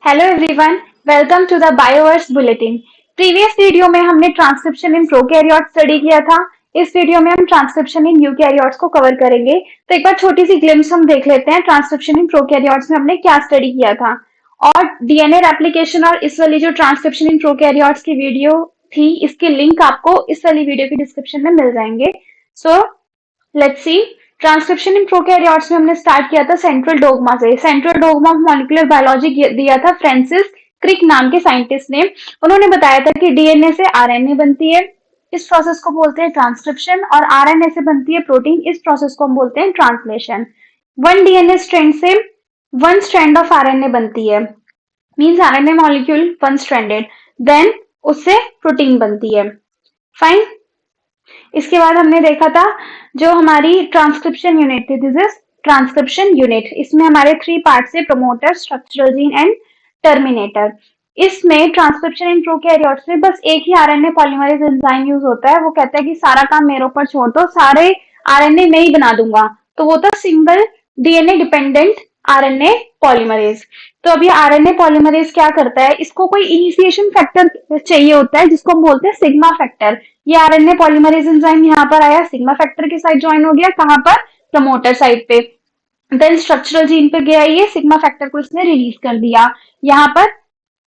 Hello everyone, welcome to the Bioverse bulletin. Previous video में हमने transcription in prokaryote study किया था। इस वीडियो में हम ट्रांसक्रिप्शन इन यूकैरियोट्स को कवर करेंगे। तो एक बार छोटी सी ग्लिम्स हम देख लेते हैं ट्रांसक्रिप्शन इन प्रोकैरियोट्स में हमने क्या स्टडी किया था। और डीएनए रेप्लिकेशन और इस वाली जो ट्रांसक्रिप्शन इन प्रोकैरियोट्स की वीडियो थी, इसके लिंक आपको इस वाली वीडियो के डिस्क्रिप्शन में मिल जाएंगे। So let's see. Transcription in prokaryotes में हमने स्टार्ट किया था सेंट्रल डोग्मा से। Central dogma of molecular biology दिया था फ्रांसिस क्रिक नाम के साइंटिस्ट ने। उन्होंने बताया था कि डीएनए से आरएनए बनती है, इस प्रोसेस को बोलते हैं ट्रांसक्रिप्शन, और आरएनए से बनती है प्रोटीन, इस प्रोसेस को हम बोलते हैं ट्रांसलेशन। वन डीएनए स्ट्रैंड से वन स्ट्रैंड ऑफ आरएनए बनती है, means RNA molecule one stranded, then उससे प्रोटीन बनती है। फाइन। इसके बाद हमने देखा था जो हमारी ट्रांसक्रिप्शन यूनिट थी, दिस इज ट्रांसक्रिप्शन यूनिट। इसमें हमारे थ्री पार्ट है, promoter, structural gene and terminator. इसमें ट्रांसक्रिप्शन इन प्रोकैरियोट्स में बस एक ही आरएनए पॉलीमरेज एंजाइम यूज होता है। वो कहता है कि सारा काम मेरे ऊपर छोड़ दो, सारे आरएनए मैं ही बना दूंगा। तो वो था single DNA dependent RNA polymerase. तो अभी आरएनए पॉलीमरेज क्या करता है, इसको कोई इनिशिएशन फैक्टर चाहिए होता है जिसको हम बोलते हैं सिग्मा फैक्टर। ये आरएनए पॉलीमरेज एंजाइम यहाँ पर आया, सिग्मा फैक्टर के साथ ज्वाइन हो गया, कहाँ पर, प्रमोटर साइड पे। देन स्ट्रक्चरल जीन पे गया, ये सिग्मा फैक्टर को इसने रिलीज कर दिया। यहाँ पर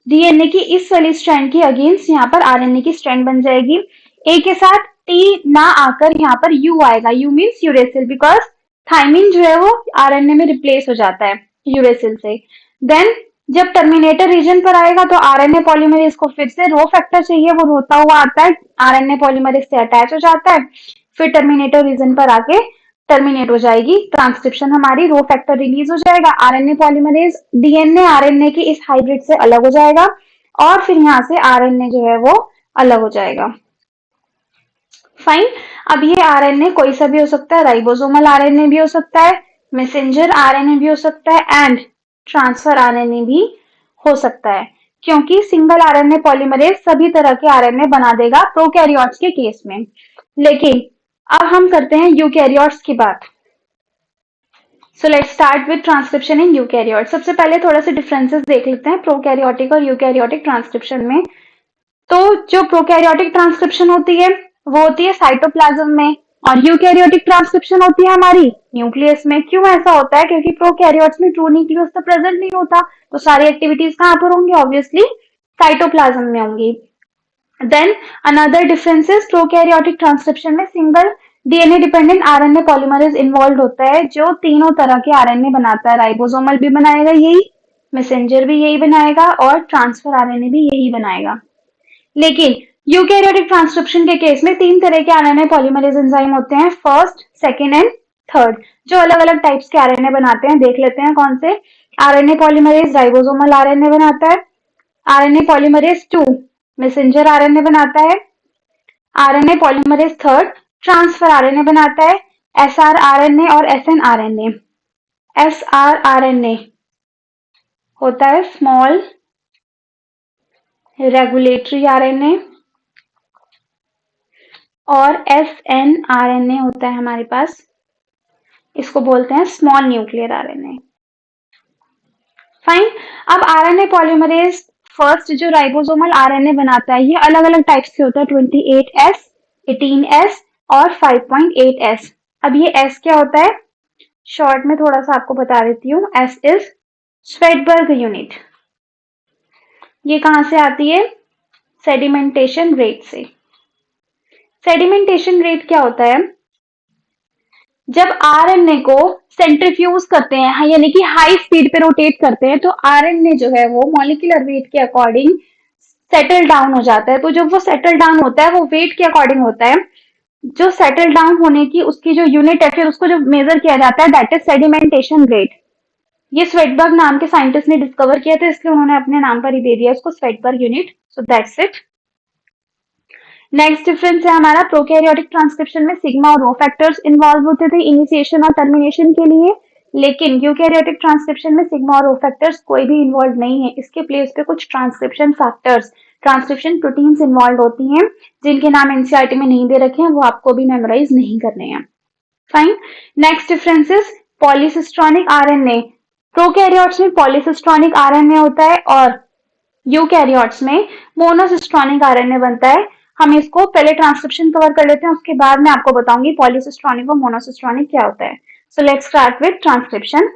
डीएनए की इस वाली स्ट्रैंड की अगेंस्ट यहाँ पर आरएनए की स्ट्रैंड बन जाएगी। ए के साथ टी ना आकर यहाँ पर यू आएगा, you means uracil, because thymine जो है वो आरएनए में रिप्लेस हो जाता है यूरेसिल से। देन जब टर्मिनेटर रीजन पर आएगा तो आरएनए पॉलीमरेज को फिर से रो फैक्टर चाहिए, वो रोता हुआ आता है, आरएनए पॉलीमरेज से अटैच हो जाता है, फिर टर्मिनेटर रीजन पर आके टर्मिनेट हो जाएगी ट्रांसक्रिप्शन हमारी, रो फैक्टर रिलीज हो जाएगा, आरएनए पॉलीमरेज डीएनए आरएनए की इस हाइब्रिड से अलग हो जाएगा, और फिर यहाँ से आरएनए जो है वो अलग हो जाएगा। फाइन। अब ये आरएनए कोई सा भी हो सकता है, राइबोसोमल आरएनए भी हो सकता है, मैसेंजर आरएनए भी हो सकता है, एंड ट्रांसफर आरएनए भी हो सकता है, क्योंकि सिंगल आरएनए पॉलीमरेज सभी तरह के आरएनए बना देगा प्रोकैरियोट्स के केस में। लेकिन अब हम करते हैं यूकैरियोट्स की बात। So let's start with transcription in eukaryote. सबसे पहले थोड़ा सा डिफरेंसेस देख लेते हैं प्रोकैरियोटिक और यूकैरियोटिक ट्रांसक्रिप्शन में। तो जो प्रोकैरियोटिक ट्रांसक्रिप्शन होती है वो होती है साइटोप्लाज्म में, और यूकैरियोटिक ट्रांसक्रिप्शन होती है हमारी न्यूक्लियस में। क्यों ऐसा होता है? क्योंकि प्रोकैरियोट्स में ट्रू न्यूक्लियस तो प्रेजेंट नहीं होता, तो सारी एक्टिविटीज कहाँ पर होंगी? ऑब्वियसली साइटोप्लाज्म में होंगी। Then another difference is prokaryotic transcription में single DNA dependent RNA polymerase involve होता है, जो तीनों तरह के आरएनए बनाता है। राइबोसोमल भी बनाएगा यही, मैसेंजर भी यही बनाएगा, और ट्रांसफर आरएनए भी यही बनाएगा। लेकिन यूकैरियोटिक ट्रांसक्रिप्शन के केस में तीन तरह के आरएनए पॉलीमरेज एंजाइम होते हैं, फर्स्ट, सेकेंड एंड थर्ड, जो अलग अलग टाइप्स के आरएनए बनाते हैं। देख लेते हैं कौन से। आरएनए पॉलीमरेज राइबोसोमल आरएनए बनाता है, आरएनए पॉलीमरेज 2 मैसेंजर आरएनए बनाता है, RNA polymerase third transfer RNA बनाता है, एसआर आरएनए और एसएन आरएनए। एसआर आरएनए होता है स्मॉल रेगुलेटरी आरएनए, और एसएन आरएनए होता है हमारे पास, इसको बोलते हैं स्मॉल न्यूक्लियर आरएनए। फाइन। अब आरएनए पॉलीमरेज फर्स्ट जो राइबोसोमल आरएनए बनाता है, ये अलग अलग टाइप्स के होता है, 28S, 18S और 5.8S। अब ये S क्या होता है? शॉर्ट में थोड़ा सा आपको बता देती हूँ। S is Svedberg unit. ये कहां से आती है? सेडिमेंटेशन रेट से। सेडिमेंटेशन रेट क्या होता है? जब आरएनए को सेंट्रीफ्यूज करते हैं, यानी कि हाई स्पीड पे रोटेट करते हैं, तो आरएनए जो है वो मॉलिक्यूलर वेट के अकॉर्डिंग सेटल डाउन हो जाता है। तो जब वो सेटल डाउन होता है वो वेट के अकॉर्डिंग होता है। जो सेटल डाउन होने की उसकी जो यूनिट है, फिर उसको जो मेजर किया जाता है, दैट इज सेडिमेंटेशन रेट। ये स्वेडबर्ग नाम के साइंटिस्ट ने डिस्कवर किया था, इसलिए उन्होंने अपने नाम पर ही दे दिया इसको Svedberg unit. So that's it. Next difference है हमारा, प्रोकैरियोटिक ट्रांसक्रिप्शन में सिग्मा और रो फैक्टर्स इन्वॉल्व होते थे इनिशिएशन और टर्मिनेशन के लिए, लेकिन यूकैरियोटिक ट्रांसक्रिप्शन में सिग्मा और रो फैक्टर्स कोई भी इन्वॉल्व नहीं है। इसके प्लेस पे कुछ transcription factors, transcription proteins involve होती हैं, जिनके नाम एनसीईआरटी में नहीं दे रखे हैं, वो आपको भी मेमोराइज नहीं करने हैं। Fine. Next difference is polycistronic RNA prokaryotes में पॉलीसिस्ट्रॉनिक आरएनए होता है और यूकैरियोट्स में मोनोसिस्ट्रॉनिक आरएनए बनता है। हम इसको पहले ट्रांसक्रिप्शन कवर कर लेते हैं, उसके बाद मैं आपको बताऊंगी पॉलीसिस्ट्रॉनिक और मोनोसिस्ट्रॉनिक क्या होता है। So let's start with transcription.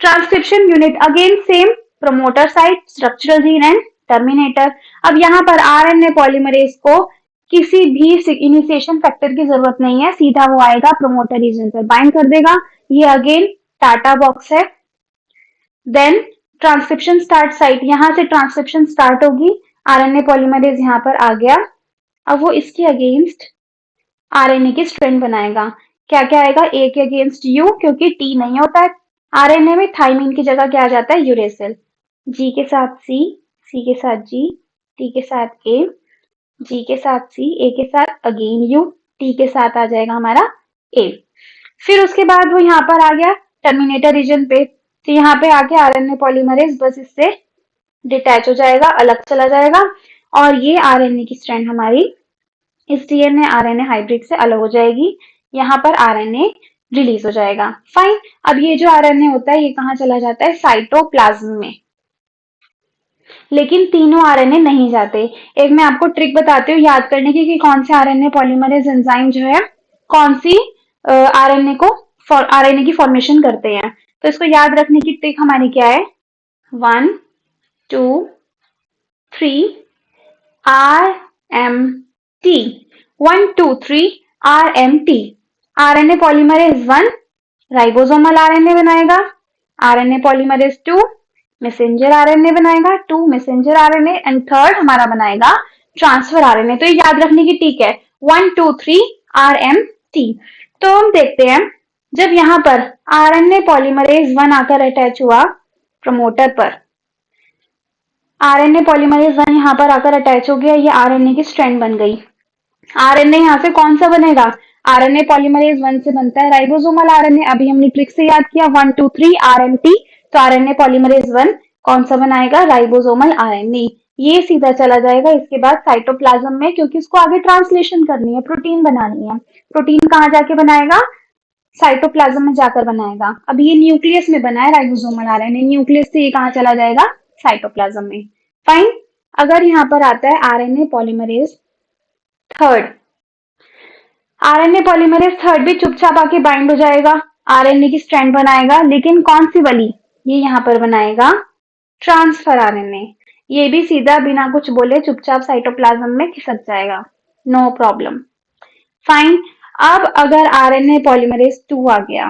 Transcription unit again same, promoter site, structural gene and terminator. अब यहाँ पर आरएनए पॉलीमरेज को किसी भी इनिशिएशन फैक्टर की जरूरत नहीं है, सीधा वो आएगा प्रमोटर रीजन पर बाइंड कर देगा। ये अगेन टाटा बॉक्स है। देन ट्रांसक्रिप्शन स्टार्ट साइट, यहां से ट्रांसक्रिप्शन स्टार्ट होगी। आरएनए पॉलीमरेज यहाँ पर आ गया। अब वो इसके अगेंस्ट आरएनए की स्ट्रैंड बनाएगा। क्या क्या आएगा? ए के अगेंस्ट यू, क्योंकि टी नहीं होता है आरएनए में, थाइमिन की जगह क्या आ जाता है? यूरेसिल। जी के साथ सी के साथ जी, टी के साथ ए, जी के साथ सी, ए के साथ अगेन यू, टी के साथ आ जाएगा हमारा ए। फिर उसके बाद वो यहाँ पर आ गया टर्मिनेटर रीजन पे, तो यहाँ पे आके आरएनए पॉलीमरेज बस इससे डिटैच हो जाएगा, अलग चला जाएगा, और ये आरएनए की स्ट्रैंड हमारी इस डीएनए आरएनए हाइब्रिड से अलग हो जाएगी। यहाँ पर आरएनए रिलीज हो जाएगा। फाइन। अब ये जो आरएनए होता है ये कहाँ चला जाता है? साइटोप्लाज्म में। लेकिन तीनों आरएनए नहीं जाते। एक मैं आपको ट्रिक बताती हूँ याद करने की कि कौन से आरएनए पॉलीमरेज एंजाइम जो है कौन सी आरएनए को आरएनए की फॉर्मेशन करते हैं। तो इसको याद रखने की ट्रिक हमारी क्या है? 1 2 3 RMT, 1 2 3 RMT। RNA polymerase 1 ribosomal RNA बनाएगा, आरएनए पॉलीमरेज 2 मैसेंजर आरएनए बनाएगा, 2 मैसेंजर आरएनए, एंड थर्ड हमारा बनाएगा ट्रांसफर आरएनए। तो ये याद रखने की ट्रिक है 1 2 3 RMT। तो हम देखते हैं जब यहाँ पर आरएनए पॉलीमरेज 1 आकर अटैच हुआ प्रमोटर पर, आरएनए पॉलीमरेज 1 यहाँ पर आकर अटैच हो गया, ये आरएनए की स्ट्रैंड बन गई। आरएनए यहाँ से कौन सा बनेगा? आरएनए पॉलीमरेज 1 से बनता है राइबोसोमल आरएनए। अभी हमने ट्रिक से याद किया 1 2 3 RMT। तो आरएनए पॉलीमरेज 1 कौन सा बनाएगा? Ribosomal RNA. ये सीधा चला जाएगा इसके बाद साइटोप्लाज्म में, क्योंकि इसको आगे ट्रांसलेशन करनी है, प्रोटीन बनानी है। प्रोटीन कहाँ जाके बनाएगा? साइटोप्लाज्म में जाकर बनाएगा। अब ये न्यूक्लियस में बना है राइबोसोमल आरएनए, न्यूक्लियस से ये कहाँ चला जाएगा? साइटोप्लाज्म में। फाइन। अगर यहाँ पर आता है RNA polymerase third, RNA polymerase third भी चुपचाप आके बाइंड हो जाएगा, आरएनए की स्ट्रैंड बनाएगा, लेकिन कौन सी वाली? ये यहाँ पर बनाएगा ट्रांसफर आरएनए। ये भी सीधा बिना कुछ बोले चुपचाप साइटोप्लाज्म में खिसक जाएगा, नो प्रॉब्लम। फाइन। अब अगर आरएनए पॉलीमरेज 2 आ गया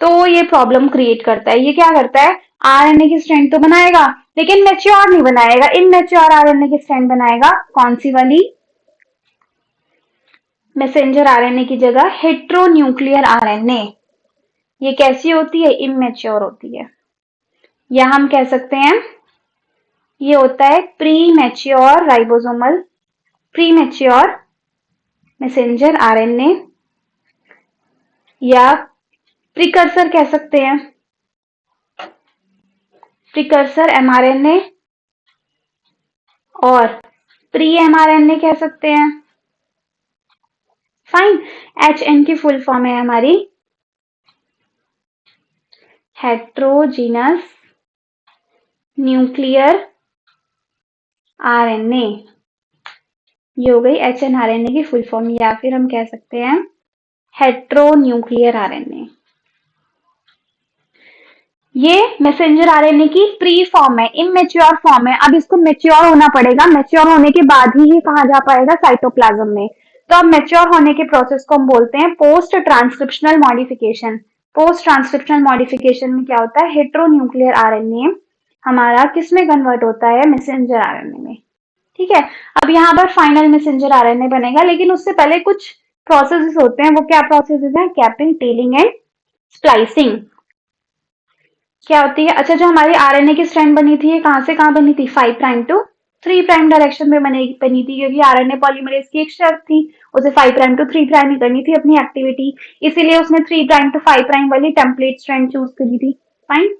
तो ये प्रॉब्लम क्रिएट करता है। ये क्या करता है? आरएनए की स्ट्रैंड तो बनाएगा लेकिन मैच्योर नहीं बनाएगा, इनमैच्योर आरएनए की स्ट्रैंड बनाएगा। कौन सी वाली? मैसेंजर आरएनए की जगह हेट्रोन्यूक्लियर आरएनए। ये कैसी होती है? इमेच्योर होती है, या हम कह सकते हैं ये होता है pre mature ribosomal, pre mature messenger RNA, या प्रिकर्सर कह सकते हैं, प्रिकर्सर एमआरएनए, और प्री एमआरएनए कह सकते हैं। फाइन। HN की फुल फॉर्म है हमारी हेट्रोजीनस न्यूक्लियर आरएनए। ये हो गई HNRNA की फुल फॉर्म, या फिर हम कह सकते हैं हेट्रोन्यूक्लियर आरएनए। ये मैसेंजर आरएनए की प्री फॉर्म है, इमेच्योर फॉर्म है। अब इसको मैच्योर होना पड़ेगा, मैच्योर होने के बाद ही ये कहाँ जा पाएगा? साइटोप्लाज्म में। तो अब मैच्योर होने के प्रोसेस को हम बोलते हैं post transcriptional modification. Post transcriptional modification में क्या होता है? हेट्रोन्यूक्लियर आरएनए हमारा किस में कन्वर्ट होता है? मैसेंजर आरएनए में। ठीक है। अब यहाँ पर फाइनल मैसेंजर आरएनए बनेगा, लेकिन उससे पहले कुछ प्रोसेसेस होते हैं। वो क्या प्रोसेसेस हैं? Capping, telling and splicing. क्या होती है? अच्छा, जो हमारी आरएनए की स्ट्रैंड बनी थी ये कहाँ से कहाँ बनी थी? 5 प्राइम टू 3 प्राइम डायरेक्शन में बनी थी, क्योंकि आरएनए पॉलीमरेज की एक शर्त थी, उसे 5 प्राइम टू 3 प्राइम ही करनी थी अपनी एक्टिविटी, इसीलिए उसने 3 प्राइम टू 5 प्राइम वाली टेम्पलेट स्ट्रैंड चूज करी थी। फाइन।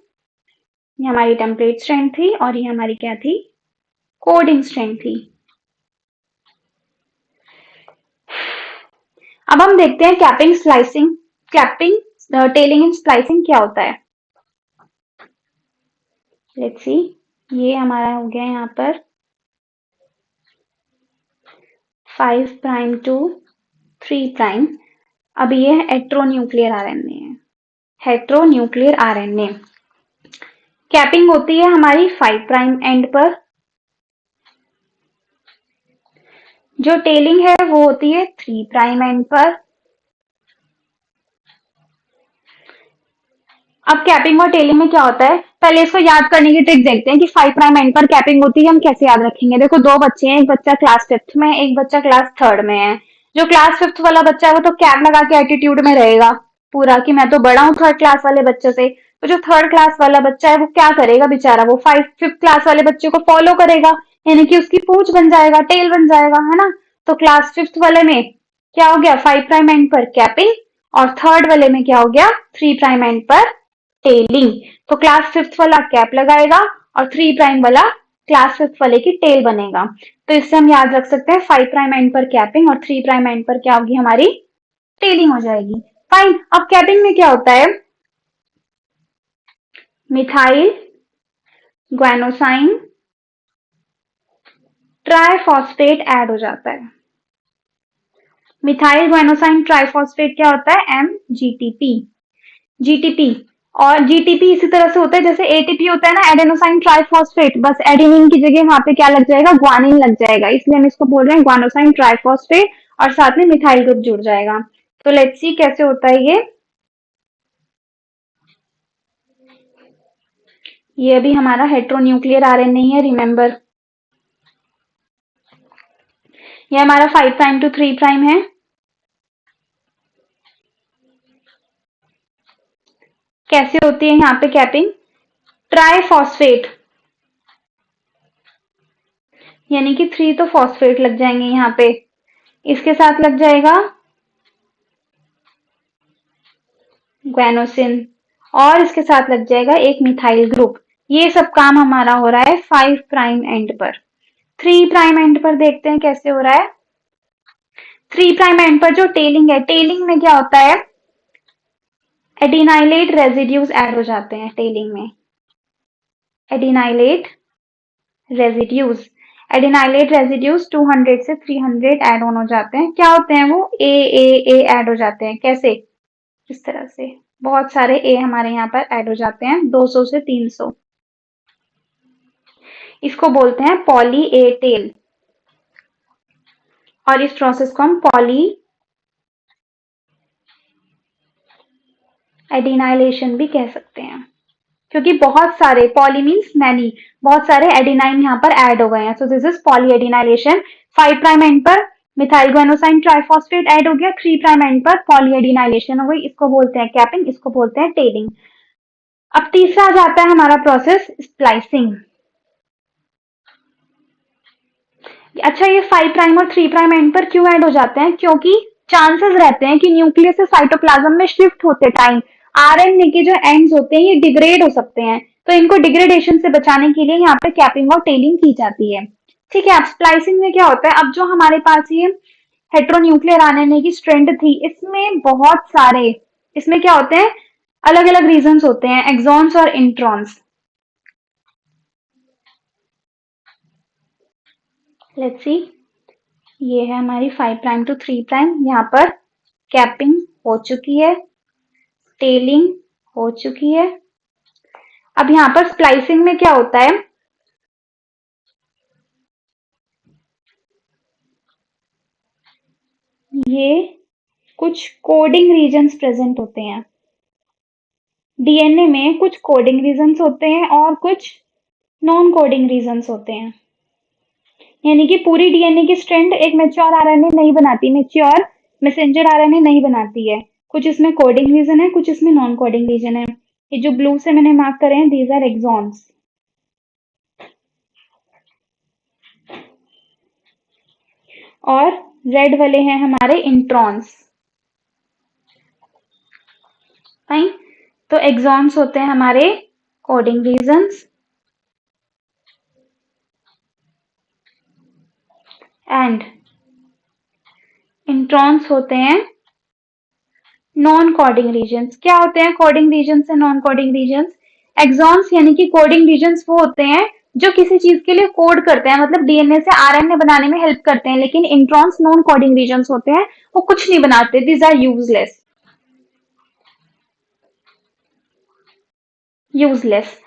ये हमारी टेम्पलेट स्ट्रैंड थी और ये हमारी क्या थी? कोडिंग स्ट्रैंड थी। अब हम देखते हैं capping slicing. Capping telling in splicing क्या होता है? लेट्स सी, ये हमारा हो गया यहाँ पर 5 प्राइम टू 3 प्राइम। अब ये है हेट्रोन्यूक्लियर आरएनए है, हेट्रोन्यूक्लियर आरएनए। कैपिंग होती है हमारी 5 प्राइम एंड पर। जो टेलिंग है वो होती है 3 प्राइम एंड पर। अब कैपिंग और टेलिंग में क्या होता है, पहले इसको याद करने की ट्रिक देखते हैं कि 5 प्राइम एंड पर कैपिंग होती है, हम कैसे याद रखेंगे। देखो, दो बच्चे हैं, एक बच्चा क्लास 5th में, एक बच्चा क्लास 3rd में है। जो क्लास 5th वाला बच्चा है वो तो कैप लगा के एटीट्यूड में रहेगा पूरा कि मैं तो बड़ा हूँ 3rd क्लास वाले बच्चे से। तो जो 3rd क्लास वाला बच्चा है वो क्या करेगा बेचारा, वो 5th क्लास वाले बच्चे को फॉलो करेगा, यानी कि उसकी पूंछ बन जाएगा, टेल बन जाएगा, है ना। तो क्लास 5th वाले में क्या हो गया, 5 प्राइम एंड पर कैपिंग, और 3rd वाले में क्या हो गया, 3 प्राइम एंड पर टेलिंग। तो क्लास 5th वाला कैप लगाएगा और 3 प्राइम वाला क्लास 5th वाले की टेल बनेगा। तो इससे हम याद रख सकते हैं 5 प्राइम एंड पर कैपिंग और 3 प्राइम एंड पर क्या होगी, हमारी टेलिंग हो जाएगी। फाइन। अब कैपिंग में क्या होता है, मिथाइल ग्वानोसाइन ट्राइफॉस्फेट ऐड हो जाता है। मिथाइल ग्वानोसाइन ट्राइफॉस्फेट क्या होता है, MGTP। जीटीपी, और जीटीपी इसी तरह से होता है जैसे एटीपी होता है ना, एडेनोसाइन ट्राइफॉस्फेट, बस एडेनिन की जगह वहां पे क्या लग जाएगा, ग्वानिन लग जाएगा, इसलिए हम इसको बोल रहे हैं ग्वानोसाइन ट्राइफॉस्फेट, और साथ में मिथाइल ग्रुप जुड़ जाएगा। तो लेट्स सी कैसे होता है ये अभी हमारा हेट्रोन्यूक्लियर आरएनए है, रिमेंबर। ये हमारा 5 प्राइम टू 3 प्राइम है। कैसे होती है यहाँ पे कैपिंग, ट्राइफॉस्फेट, यानी कि 3 तो फॉस्फेट लग जाएंगे यहाँ पे, इसके साथ लग जाएगा ग्वानोसिन, और इसके साथ लग जाएगा एक मिथाइल ग्रुप। ये सब काम हमारा हो रहा है 5 प्राइम एंड पर। 3 प्राइम एंड पर देखते हैं कैसे हो रहा है। 3 प्राइम एंड पर जो टेलिंग है, टेलिंग में क्या होता है, एडिनाइलेट रेजिड्यूज ऐड हो जाते हैं टेलिंग में। एडिनाइलेट रेजिड्यूज, एडिनाइलेट रेजिड्यूज 200 से 300 ऐड ऑन हो जाते हैं। क्या होते हैं वो, ए ऐड हो जाते हैं। कैसे, इस तरह से बहुत सारे ए हमारे यहाँ पर ऐड हो जाते हैं, 200 से 300। इसको बोलते हैं पॉली ए टेल, और इस प्रोसेस को हम पॉली एडिनाइलेशन भी कह सकते हैं, क्योंकि बहुत सारे, पॉली मीन्स मैनी, बहुत सारे एडिनाइन यहाँ पर ऐड हो गए हैं। So this is poly adenylation. 5 prime and पर मिथाइल ग्वानोसाइन ट्राइफॉस्फेट ऐड हो गया, 3 प्राइम एंड पर पॉली एडिनाइलेशन हो गई, इसको बोलते हैं कैपिंग, इसको बोलते हैं टेलिंग। अब तीसरा आ जाता है हमारा प्रोसेस, स्प्लाइसिंग। अच्छा, ये 5 प्राइम और 3 प्राइम एंड पर क्यों ऐड हो जाते हैं, क्योंकि चांसेस रहते हैं कि न्यूक्लियस से साइटोप्लाज्म में शिफ्ट होते टाइम आरएनए के जो एंड्स होते हैं ये डिग्रेड हो सकते हैं, तो इनको डिग्रेडेशन से बचाने के लिए यहाँ पे कैपिंग और टेलिंग की जाती है। ठीक है। अब स्प्लाइसिंग में क्या होता है, अब जो हमारे पास ये हेट्रोन्यूक्लियर आरएनए की स्ट्रैंड थी, इसमें बहुत सारे, इसमें क्या होते हैं, अलग अलग रीजन्स होते हैं, एक्सॉन्स और इंट्रॉन्स। लेट्स सी, ये है हमारी 5 प्राइम टू 3 प्राइम, यहाँ पर कैपिंग हो चुकी है, टेलिंग हो चुकी है। अब यहाँ पर स्प्लाइसिंग में क्या होता है, ये कुछ कोडिंग रीजन्स प्रेजेंट होते हैं डीएनए में, कुछ कोडिंग रीजन्स होते हैं और कुछ नॉन कोडिंग रीजन्स होते हैं, यानी कि पूरी डीएनए की स्ट्रैंड एक मैच्योर आरएनए नहीं बनाती, मैच्योर मैसेंजर आरएनए नहीं बनाती है। कुछ इसमें कोडिंग रीजन है, कुछ इसमें नॉन कोडिंग रीजन है। ये जो ब्लू से मैंने मार्क करे हैं, दीज आर एक्सॉन्स, और रेड वाले हैं हमारे इंट्रॉन्स। फाइन। तो एक्सॉन्स होते हैं हमारे कोडिंग रीजन्स, एंड इंट्रॉन्स होते हैं नॉन कोडिंग रीजन्स क्या होते हैं? Coding regions and non coding regions. Exons यानी कि कोडिंग रीजन्स वो होते हैं जो किसी चीज के लिए कोड करते हैं, मतलब डीएनए से आरएनए बनाने में हेल्प करते हैं, लेकिन इंट्रॉन्स नॉन कोडिंग रीजन्स होते हैं, वो कुछ नहीं बनाते, दीज आर यूजलेस। यूजलेस।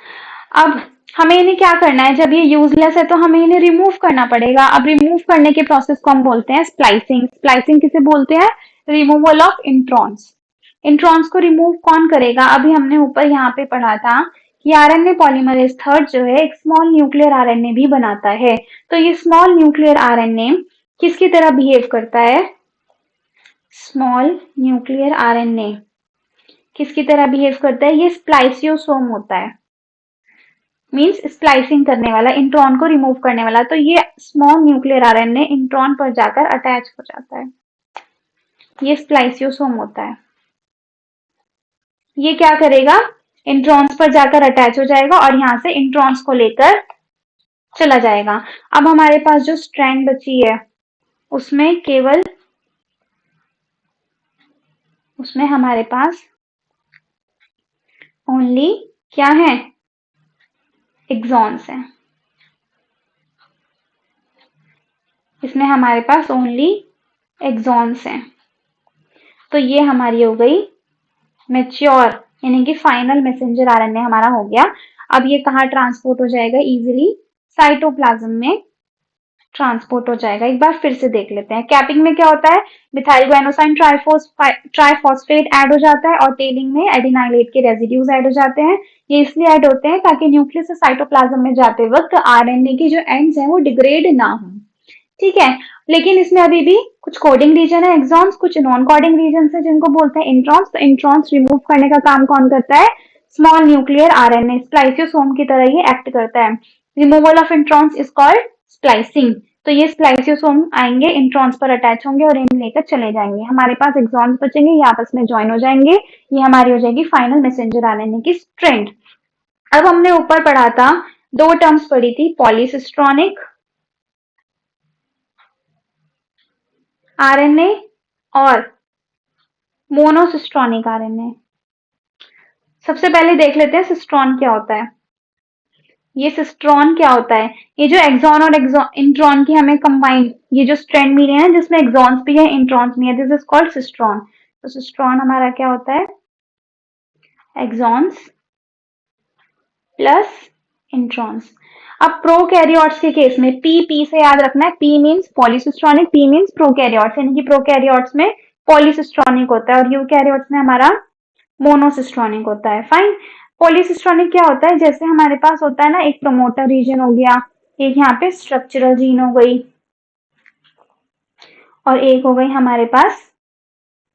अब हमें इन्हें क्या करना है? जब ये यूजलेस है तो हमें इन्हें रिमूव करना पड़ेगा। अब रिमूव करने के प्रोसेस को हम बोलते हैं स्प्लाइसिंग। स्प्लाइसिंग किसे बोलते हैं? Removal of introns. इंट्रॉन्स को रिमूव कौन करेगा? अभी हमने ऊपर यहाँ पे पढ़ा था कि आरएनए पॉलीमरेज थर्ड जो है एक स्मॉल न्यूक्लियर आरएनए भी बनाता है। तो ये स्मॉल न्यूक्लियर आरएनए किसकी तरह बिहेव करता है? स्मॉल न्यूक्लियर आरएनए किसकी तरह बिहेव करता है? ये स्प्लाइसियोसोम होता है, मीन्स स्प्लाइसिंग करने वाला, इंट्रॉन को रिमूव करने वाला। तो ये स्मॉल न्यूक्लियर आरएनए इंट्रॉन पर जाकर अटैच हो जाता है, ये स्प्लाइसियोसोम होता है। ये क्या करेगा? इंट्रॉन्स पर जाकर अटैच हो जाएगा और यहां से इंट्रॉन्स को लेकर चला जाएगा। अब हमारे पास जो स्ट्रैंड बची है उसमें केवल उसमें हमारे पास ओनली क्या है? एक्सॉन्स है। इसमें हमारे पास ओनली एक्सॉन्स हैं। तो ये हमारी हो गई मैच्योर, यानी कि फाइनल मैसेंजर आरएनए हमारा हो गया। अब ये कहाँ ट्रांसपोर्ट हो जाएगा? इजीली साइटोप्लाज्म में ट्रांसपोर्ट हो जाएगा। एक बार फिर से देख लेते हैं। कैपिंग में क्या होता है? मिथाइल ग्वाइनोसाइन ट्राइफॉस्फेट ऐड हो जाता है और टेलिंग में एडिनाइलेट के रेजिड्यूज ऐड हो जाते हैं। ये इसलिए ऐड होते हैं ताकि न्यूक्लियस से साइटोप्लाज्म में जाते वक्त आरएनए की जो एंड्स हैं वो डिग्रेड ना हो। ठीक है, लेकिन इसमें अभी भी कुछ कोडिंग रीजन है एक्सॉन्स, कुछ नॉन कोडिंग रीजन है जिनको बोलते हैं इंट्रॉन्स। तो इंट्रॉन्स रिमूव करने का काम कौन करता है? स्मॉल न्यूक्लियर आरएनए स्प्लाइसियोसोम की तरह ये एक्ट करता है। Removal of introns is called splicing. तो ये स्प्लाइसियोसोम आएंगे, इंट्रॉन्स पर अटैच होंगे और इन्हें लेकर चले जाएंगे। हमारे पास एक्सॉन्स बचेंगे, ये आपस में ज्वाइन हो जाएंगे। ये हमारी हो जाएगी फाइनल मैसेंजर आरएनए की स्ट्रैंड। अब हमने ऊपर पढ़ा था, दो टर्म्स पढ़ी थी, पॉलीसिस्ट्रॉनिक आरएनए और मोनोसिस्ट्रॉनिक आरएनए। सबसे पहले देख लेते हैं सिस्ट्रॉन क्या होता है। ये सिस्ट्रॉन क्या होता है? ये जो एक्सॉन और इंट्रॉन की हमें कंबाइंड ये जो स्ट्रैंड मिले हैं जिसमें एक्सॉन्स भी है इंट्रॉन्स भी है, दिस इज कॉल्ड सिस्ट्रॉन। तो सिस्ट्रॉन हमारा क्या होता है? Exons plus introns. अब प्रोकैरियोट्स के केस में पी से याद रखना है, P means polycistronic, P means prokaryotes, यानी कि प्रोकैरियोट्स में पॉलीसिस्ट्रॉनिक होता है और यूकैरियोट्स में हमारा मोनोसिस्ट्रॉनिक होता है। फाइन। पॉलीसिस्ट्रॉनिक क्या होता है? जैसे हमारे पास होता है ना, एक प्रमोटर रीजन हो गया, एक यहाँ पे स्ट्रक्चरल जीन हो गई और एक हो गई हमारे पास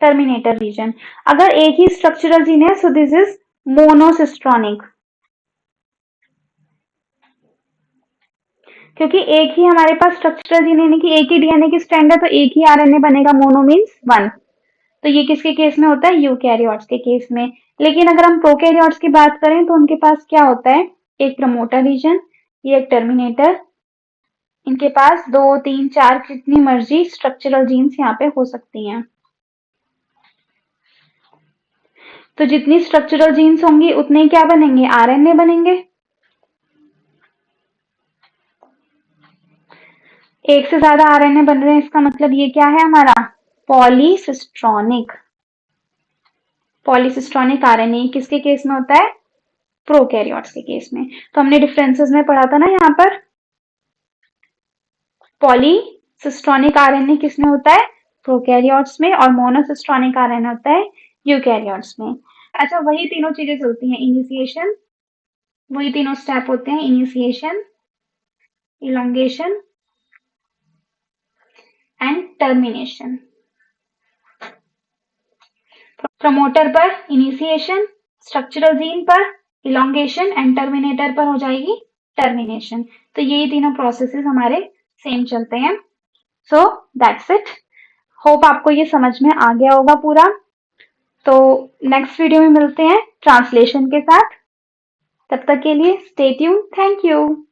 टर्मिनेटर रीजन। अगर एक ही स्ट्रक्चरल जीन है सो दिस इज मोनोसिस्ट्रॉनिक, क्योंकि एक ही हमारे पास स्ट्रक्चरल जीन यानी कि एक ही डीएनए की स्ट्रैंड है तो एक ही आरएनए बनेगा, मोनो मीन्स वन। तो ये किसके केस में होता है? यूकैरियोट्स के केस में। लेकिन अगर हम प्रोकैरियोट्स की बात करें तो उनके पास क्या होता है? एक प्रमोटर रीजन, ये एक टर्मिनेटर, इनके पास 2, 3, 4 जितनी मर्जी स्ट्रक्चरल जीन्स यहाँ पे हो सकती हैं। तो जितनी स्ट्रक्चरल जीन्स होंगी उतने क्या बनेंगे? आरएनए बनेंगे। एक से ज्यादा आरएनए बन रहे हैं, इसका मतलब ये क्या है हमारा? पॉलीसिस्ट्रॉनिक। पॉलीसिस्ट्रॉनिक आरएनए किसके केस में होता है? प्रोकैरियोट्स के केस में। तो हमने डिफरेंसेस में पढ़ा था ना, यहाँ पर पॉलीसिस्ट्रॉनिक आरएनए किसमें होता है? प्रोकैरियोट्स में, और मोनोसिस्ट्रॉनिक आरएनए होता है यूकैरियोट्स में। अच्छा, वही तीनों चीजें चलती हैं, इनिशिएशन, वही तीनों स्टेप होते हैं, initiation, elongation and termination. Promoter पर इनिशिएशन, स्ट्रक्चरल जीन पर इलोंगेशन एंड टर्मिनेटर पर हो जाएगी टर्मिनेशन। तो यही तीनों प्रोसेसेस हमारे सेम चलते हैं। So that's it. होप आपको ये समझ में आ गया होगा पूरा। तो नेक्स्ट वीडियो में मिलते हैं ट्रांसलेशन के साथ। तब तक के लिए स्टे ट्यून। Thank you.